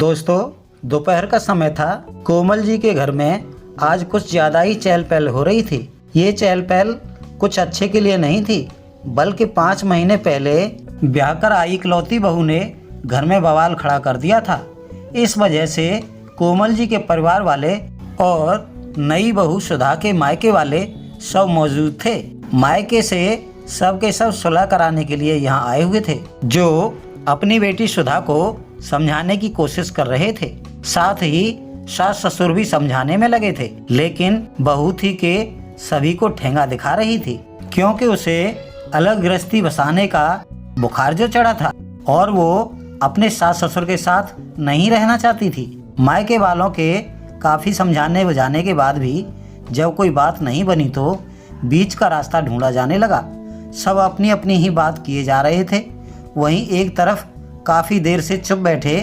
दोस्तों, दोपहर का समय था। कोमल जी के घर में आज कुछ ज़्यादा ही चहल पहल हो रही थी। ये चहल पहल कुछ अच्छे के लिए नहीं थी, बल्कि 5 महीने पहले ब्याह कर आई इकलौती बहू ने घर में बवाल खड़ा कर दिया था। इस वजह से कोमल जी के परिवार वाले और नई बहू सुधा के मायके वाले सब मौजूद थे। मायके से सब के सब सुलह कराने के लिए यहाँ आए हुए थे, जो अपनी बेटी सुधा को समझाने की कोशिश कर रहे थे। साथ ही सास ससुर भी समझाने में लगे थे, लेकिन बहू थी के सभी को ठेंगा दिखा रही थी, क्योंकि उसे अलग गृहस्थी बसाने का बुखार जो चढ़ा था और वो अपने सास ससुर के साथ नहीं रहना चाहती थी। मायके वालों के काफी समझाने बुझाने के बाद भी जब कोई बात नहीं बनी तो बीच का रास्ता ढूंढा जाने लगा। सब अपनी अपनी ही बात किए जा रहे थे। वहीं एक तरफ काफी देर से चुप बैठे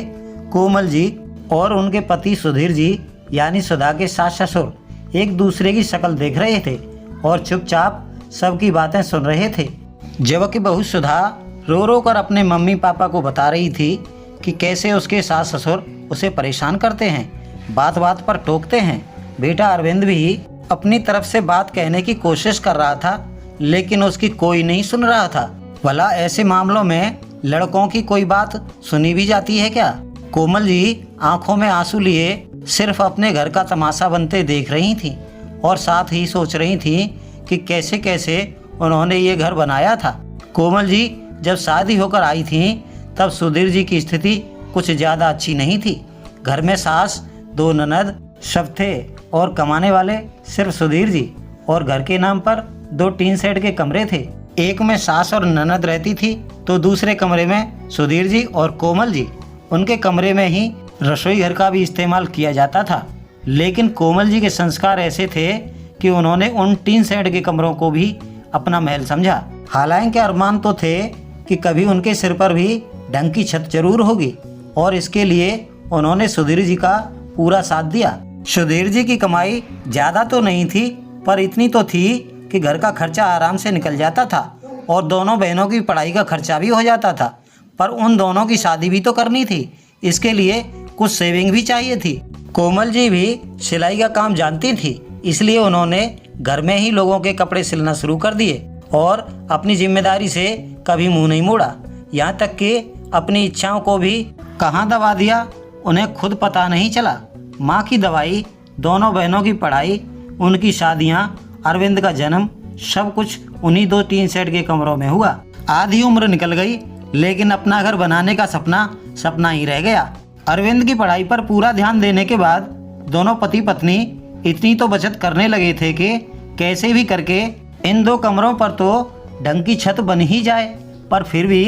कोमल जी और उनके पति सुधीर जी यानी सुधा के सास ससुर एक दूसरे की शक्ल देख रहे थे और चुपचाप सबकी बातें सुन रहे थे। जबकि बहू सुधा रो रो कर अपने मम्मी पापा को बता रही थी कि कैसे उसके सास ससुर उसे परेशान करते हैं, बात बात पर टोकते हैं। बेटा अरविंद भी अपनी तरफ से बात कहने की कोशिश कर रहा था, लेकिन उसकी कोई नहीं सुन रहा था। भला ऐसे मामलों में लड़कों की कोई बात सुनी भी जाती है क्या? कोमल जी आंखों में आंसू लिए सिर्फ अपने घर का तमाशा बनते देख रही थी और साथ ही सोच रही थी कि कैसे कैसे उन्होंने ये घर बनाया था। कोमल जी जब शादी होकर आई थी तब सुधीर जी की स्थिति कुछ ज़्यादा अच्छी नहीं थी। घर में सास, 2 ननद सब थे और कमाने वाले सिर्फ सुधीर जी, और घर के नाम पर 2 टीन सेट के कमरे थे। एक में सास और ननद रहती थी तो दूसरे कमरे में सुधीर जी और कोमल जी। उनके कमरे में ही रसोई घर का भी इस्तेमाल किया जाता था, लेकिन कोमल जी के संस्कार ऐसे थे कि उन्होंने उन टीन सेट के कमरों को भी अपना महल समझा। हालांकि अरमान तो थे कि कभी उनके सिर पर भी ढंग की छत जरूर होगी, और इसके लिए उन्होंने सुधीर जी का पूरा साथ दिया। सुधीर जी की कमाई ज़्यादा तो नहीं थी, पर इतनी तो थी कि घर का खर्चा आराम से निकल जाता था और दोनों बहनों की पढ़ाई का खर्चा भी हो जाता था। पर उन दोनों की शादी भी तो करनी थी, इसके लिए कुछ सेविंग भी चाहिए थी। कोमल जी भी सिलाई का काम जानती थी, इसलिए उन्होंने घर में ही लोगों के कपड़े सिलना शुरू कर दिए और अपनी जिम्मेदारी से कभी मुंह नहीं मोड़ा। यहाँ तक कि अपनी इच्छाओं को भी कहाँ दबा दिया उन्हें खुद पता नहीं चला। माँ की दवाई, दोनों बहनों की पढ़ाई, उनकी शादियाँ, अरविंद का जन्म, सब कुछ उन्हीं 2 टीन सेट के कमरों में हुआ। आधी उम्र निकल गई, लेकिन अपना घर बनाने का सपना ही रह गया। अरविंद की पढ़ाई पर पूरा ध्यान देने के बाद दोनों पति पत्नी इतनी तो बचत करने लगे थे कि कैसे भी करके इन 2 कमरों पर तो ढंग की छत बन ही जाए। पर फिर भी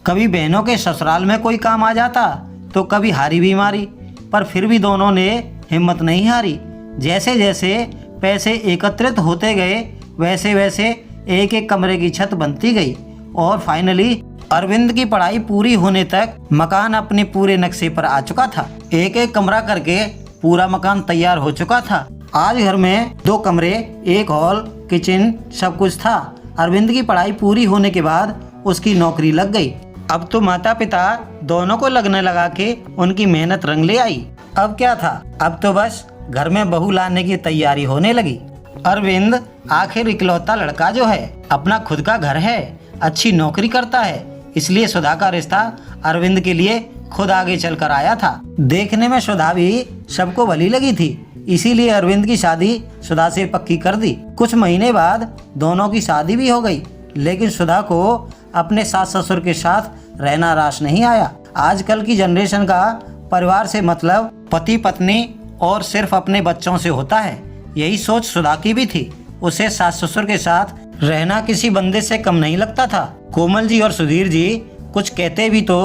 कभी बहनों के ससुराल में कोई काम आ जाता तो कभी हारी बीमारी, पर फिर भी दोनों ने हिम्मत नहीं हारी। जैसे जैसे पैसे एकत्रित होते गए वैसे वैसे एक एक कमरे की छत बनती गई और फाइनली अरविंद की पढ़ाई पूरी होने तक मकान अपने पूरे नक्शे पर आ चुका था। एक एक कमरा करके पूरा मकान तैयार हो चुका था। आज घर में 2 कमरे, 1 हॉल, किचन, सब कुछ था। अरविंद की पढ़ाई पूरी होने के बाद उसकी नौकरी लग गई। अब तो माता पिता दोनों को लगने लगा कि उनकी मेहनत रंग ले आई। अब क्या था, अब तो बस घर में बहू लाने की तैयारी होने लगी। अरविंद आखिर इकलौता लड़का जो है, अपना खुद का घर है, अच्छी नौकरी करता है, इसलिए सुधा का रिश्ता अरविंद के लिए खुद आगे चलकर आया था। देखने में सुधा भी सबको भली लगी थी, इसीलिए अरविंद की शादी सुधा से पक्की कर दी। कुछ महीने बाद दोनों की शादी भी हो गई, लेकिन सुधा को अपने सास ससुर के साथ रहना रास नहीं आया। आजकल की जनरेशन का परिवार से मतलब पति पत्नी और सिर्फ अपने बच्चों से होता है। यही सोच सुधा की भी थी। उसे सास ससुर के साथ रहना किसी बंदे से कम नहीं लगता था। कोमल जी और सुधीर जी कुछ कहते भी तो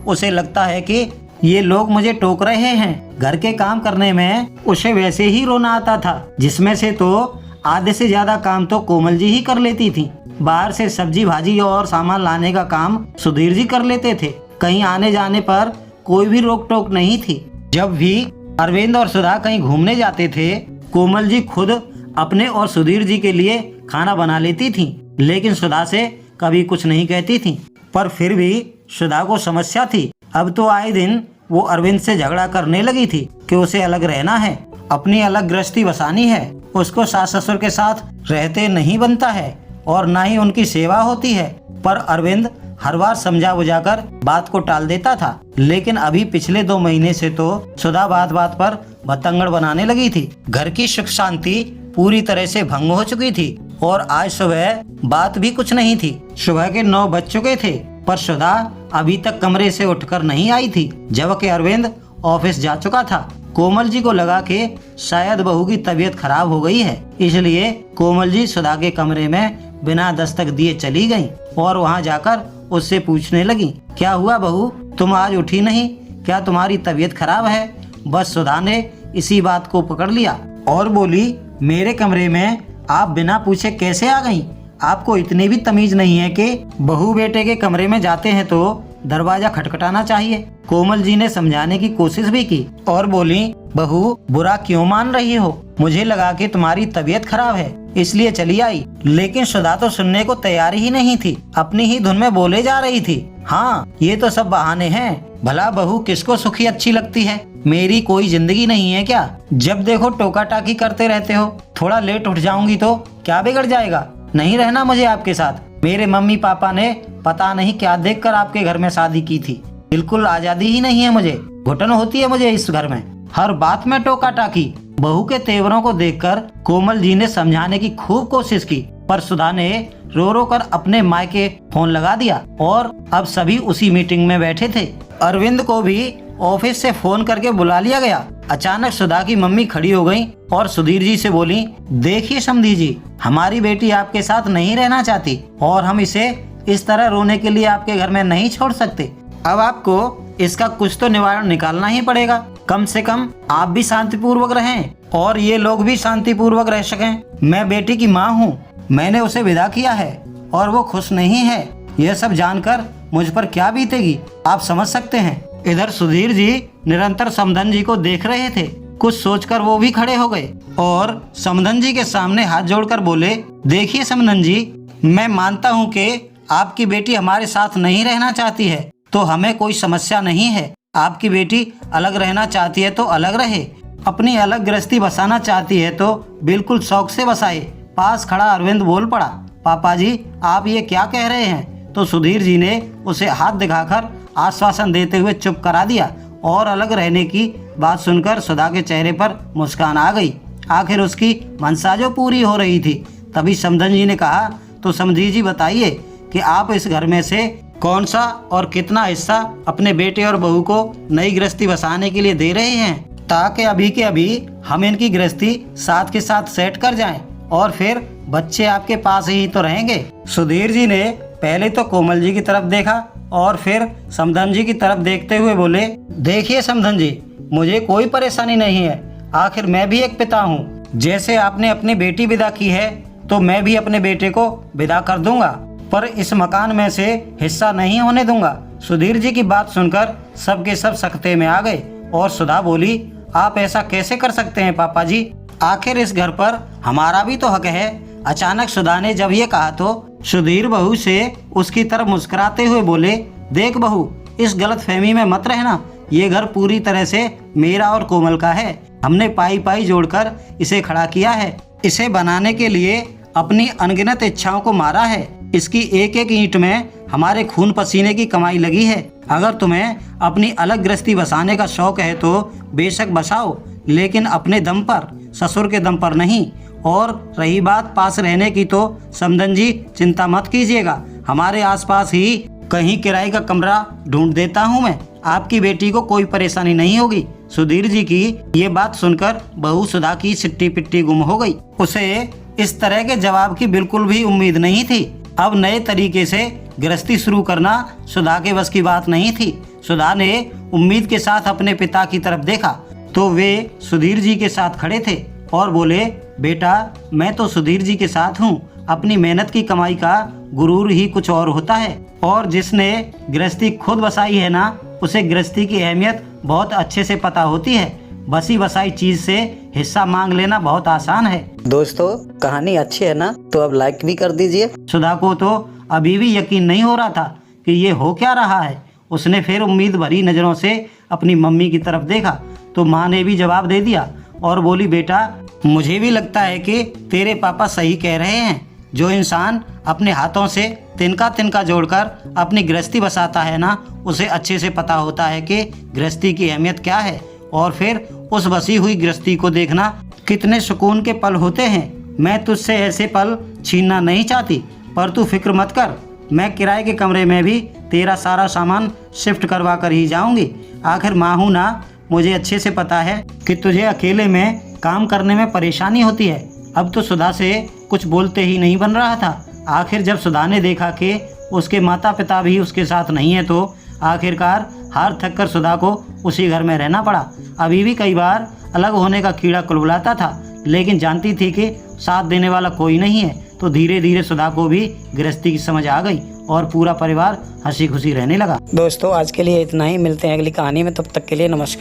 उसे लगता है कि ये लोग मुझे टोक रहे हैं। घर के काम करने में उसे वैसे ही रोना आता था, जिसमें से तो आधे से ज्यादा काम तो कोमल जी ही कर लेती थी। बाहर से सब्जी भाजी और सामान लाने का काम सुधीर जी कर लेते थे। कहीं आने जाने पर कोई भी रोक टोक नहीं थी। जब भी अरविंद और सुधा कहीं घूमने जाते थे, कोमल जी खुद अपने और सुधीर जी के लिए खाना बना लेती थी, लेकिन सुधा से कभी कुछ नहीं कहती थी। पर फिर भी सुधा को समस्या थी। अब तो आए दिन वो अरविंद से झगड़ा करने लगी थी कि उसे अलग रहना है, अपनी अलग गृहस्थी बसानी है, उसको सास ससुर के साथ रहते नहीं बनता है और ना ही उनकी सेवा होती है। पर अरविंद हर बार समझा बुझाकर बात को टाल देता था। लेकिन अभी पिछले 2 महीने से तो सुधा बात बात पर बतंगड़ बनाने लगी थी। घर की सुख शांति पूरी तरह से भंग हो चुकी थी और आज सुबह बात भी कुछ नहीं थी। सुबह के 9 बज चुके थे पर सुधा अभी तक कमरे से उठकर नहीं आई थी, जबकि अरविंद ऑफिस जा चुका था। कोमल जी को लगा कि शायद बहू की तबीयत खराब हो गई है, इसलिए कोमल जी सुधा के कमरे में बिना दस्तक दिए चली गईं और वहां जाकर उससे पूछने लगी, क्या हुआ बहू, तुम आज उठी नहीं, क्या तुम्हारी तबीयत खराब है? बस सुधा ने इसी बात को पकड़ लिया और बोली, मेरे कमरे में आप बिना पूछे कैसे आ गईं? आपको इतनी भी तमीज नहीं है कि बहू बेटे के कमरे में जाते हैं तो दरवाजा खटखटाना चाहिए। कोमल जी ने समझाने की कोशिश भी की और बोली, बहू बुरा क्यों मान रही हो? मुझे लगा कि तुम्हारी तबीयत खराब है इसलिए चली आई। लेकिन सुधा तो सुनने को तैयार ही नहीं थी, अपनी ही धुन में बोले जा रही थी, हाँ ये तो सब बहाने हैं। भला बहू किसको सुखी अच्छी लगती है? मेरी कोई जिंदगी नहीं है क्या? जब देखो टोका टाकी करते रहते हो। थोड़ा लेट उठ जाऊंगी तो क्या बिगड़ जाएगा? नहीं रहना मुझे आपके साथ। मेरे मम्मी पापा ने पता नहीं क्या देखकर आपके घर में शादी की थी। बिल्कुल आजादी ही नहीं है मुझे, घुटन होती है मुझे इस घर में। हर बात में टोका टाकी। बहू के तेवरों को देखकर कोमल जी ने समझाने की खूब कोशिश की, पर सुधा ने रो रो कर अपने मायके फोन लगा दिया और अब सभी उसी मीटिंग में बैठे थे। अरविंद को भी ऑफिस से फोन करके बुला लिया गया। अचानक सुधा की मम्मी खड़ी हो गईं और सुधीर जी से बोली, देखिए समधी जी, हमारी बेटी आपके साथ नहीं रहना चाहती और हम इसे इस तरह रोने के लिए आपके घर में नहीं छोड़ सकते। अब आपको इसका कुछ तो निवारण निकालना ही पड़ेगा। कम से कम आप भी शांतिपूर्वक रहें और ये लोग भी शांतिपूर्वक रह सकें। मैं बेटी की माँ हूँ, मैंने उसे विदा किया है और वो खुश नहीं है। यह सब जानकर मुझ पर क्या बीतेगी आप समझ सकते हैं। इधर सुधीर जी निरंतर समधन जी को देख रहे थे। कुछ सोचकर वो भी खड़े हो गए और समधन जी के सामने हाथ जोड़कर बोले, देखिए समधन जी, मैं मानता हूँ कि आपकी बेटी हमारे साथ नहीं रहना चाहती है तो हमें कोई समस्या नहीं है। आपकी बेटी अलग रहना चाहती है तो अलग रहे, अपनी अलग गृहस्थी बसाना चाहती है तो बिल्कुल शौक से बसाए। पास खड़ा अरविंद बोल पड़ा, पापा जी आप ये क्या कह रहे हैं? तो सुधीर जी ने उसे हाथ दिखाकर आश्वासन देते हुए चुप करा दिया और अलग रहने की बात सुनकर सुधा के चेहरे पर मुस्कान आ गई। आखिर उसकी मनसा जो पूरी हो रही थी। तभी समधन जी ने कहा, तो समधी जी बताइए कि आप इस घर में से कौन सा और कितना हिस्सा अपने बेटे और बहू को नई गृहस्थी बसाने के लिए दे रहे हैं, ताकि अभी के अभी हम इनकी गृहस्थी साथ के साथ सेट कर जाएं और फिर बच्चे आपके पास ही तो रहेंगे। सुधीर जी ने पहले तो कोमल जी की तरफ देखा और फिर समधन जी की तरफ देखते हुए बोले, देखिए समधन जी, मुझे कोई परेशानी नहीं है। आखिर मैं भी एक पिता हूँ। जैसे आपने अपनी बेटी विदा की है तो मैं भी अपने बेटे को विदा कर दूंगा, पर इस मकान में से हिस्सा नहीं होने दूंगा। सुधीर जी की बात सुनकर सबके सब सकते में आ गए और सुधा बोली, आप ऐसा कैसे कर सकते हैं पापा जी? आखिर इस घर पर हमारा भी तो हक है। अचानक सुधा ने जब ये कहा तो सुधीर बहू से उसकी तरफ मुस्कुराते हुए बोले, देख बहू, इस गलत फहमी में मत रहना। ये घर पूरी तरह से मेरा और कोमल का है। हमने पाई पाई जोड़कर इसे खड़ा किया है। इसे बनाने के लिए अपनी अनगिनत इच्छाओं को मारा है। इसकी एक एक ईंट में हमारे खून पसीने की कमाई लगी है। अगर तुम्हें अपनी अलग गृहस्थी बसाने का शौक है तो बेशक बसाओ, लेकिन अपने दम पर, ससुर के दम पर नहीं। और रही बात पास रहने की तो समधन जी चिंता मत कीजिएगा, हमारे आसपास ही कहीं किराए का कमरा ढूंढ देता हूँ मैं। आपकी बेटी को कोई परेशानी नहीं होगी। सुधीर जी की ये बात सुनकर बहू सुधा की सिट्टी पिट्टी गुम हो गई। उसे इस तरह के जवाब की बिल्कुल भी उम्मीद नहीं थी। अब नए तरीके से गृहस्थी शुरू करना सुधा के बस की बात नहीं थी। सुधा ने उम्मीद के साथ अपने पिता की तरफ देखा तो वे सुधीर जी के साथ खड़े थे और बोले, बेटा मैं तो सुधीर जी के साथ हूँ। अपनी मेहनत की कमाई का गुरूर ही कुछ और होता है और जिसने गृहस्थी खुद बसाई है ना, उसे गृहस्थी की अहमियत बहुत अच्छे से पता होती है। बसी बसाई चीज से हिस्सा मांग लेना बहुत आसान है। दोस्तों कहानी अच्छी है ना, तो अब लाइक भी कर दीजिए। सुधा को तो अभी भी यकीन नहीं हो रहा था कि ये हो क्या रहा है। उसने फिर उम्मीद भरी नज़रों से अपनी मम्मी की तरफ देखा तो माँ ने भी जवाब दे दिया और बोली, बेटा मुझे भी लगता है कि तेरे पापा सही कह रहे हैं। जो इंसान अपने हाथों से तिनका तिनका जोड़कर अपनी गृहस्थी बसाता है ना, उसे अच्छे से पता होता है कि गृहस्थी की अहमियत क्या है और फिर उस बसी हुई गृहस्थी को देखना कितने सुकून के पल होते हैं। मैं तुझसे ऐसे पल छीनना नहीं चाहती, पर तू फिक्र मत कर, मैं किराए के कमरे में भी तेरा सारा सामान शिफ्ट करवा कर ही जाऊंगी। आखिर माँ हूँ ना, मुझे अच्छे से पता है कि तुझे अकेले में काम करने में परेशानी होती है। अब तो सुधा से कुछ बोलते ही नहीं बन रहा था। आखिर जब सुधा ने देखा कि उसके माता पिता भी उसके साथ नहीं है तो आखिरकार हार थक कर सुधा को उसी घर में रहना पड़ा। अभी भी कई बार अलग होने का कीड़ा कुलबुलाता था, लेकिन जानती थी कि साथ देने वाला कोई नहीं है। तो धीरे धीरे सुधा को भी गृहस्थी की समझ आ गई और पूरा परिवार हंसी खुशी रहने लगा। दोस्तों आज के लिए इतना ही, मिलते हैं अगली कहानी में, तब तक के लिए नमस्कार।